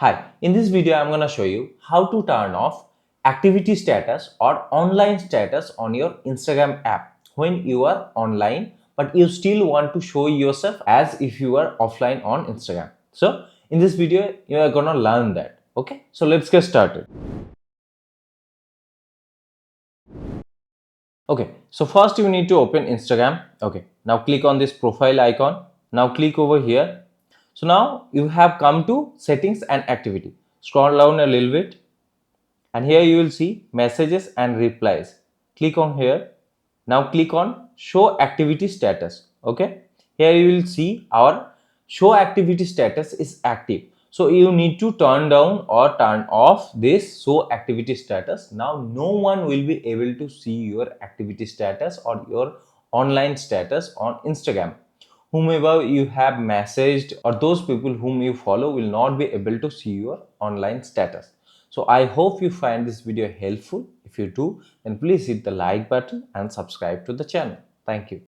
Hi, in this video I'm going to show you how to turn off activity status or online status on your Instagram app when you are online but you still want to show yourself as if you are offline on Instagram. So in this video you are going to learn that. Okay, so let's get started. Okay, so first you need to open Instagram. Okay, now click on this profile icon. Now click over here. So now you have come to settings and activity. Scroll down a little bit and here you will see messages and replies. Click on here. Now click on show activity status. Okay, here you will see our show activity status is active, so you need to turn down or turn off this show activity status. Now no one will be able to see your activity status or your online status on Instagram. Whomever you have messaged or those people whom you follow will not be able to see your online status. So I hope you find this video helpful. If you do, then please hit the like button and subscribe to the channel. Thank you.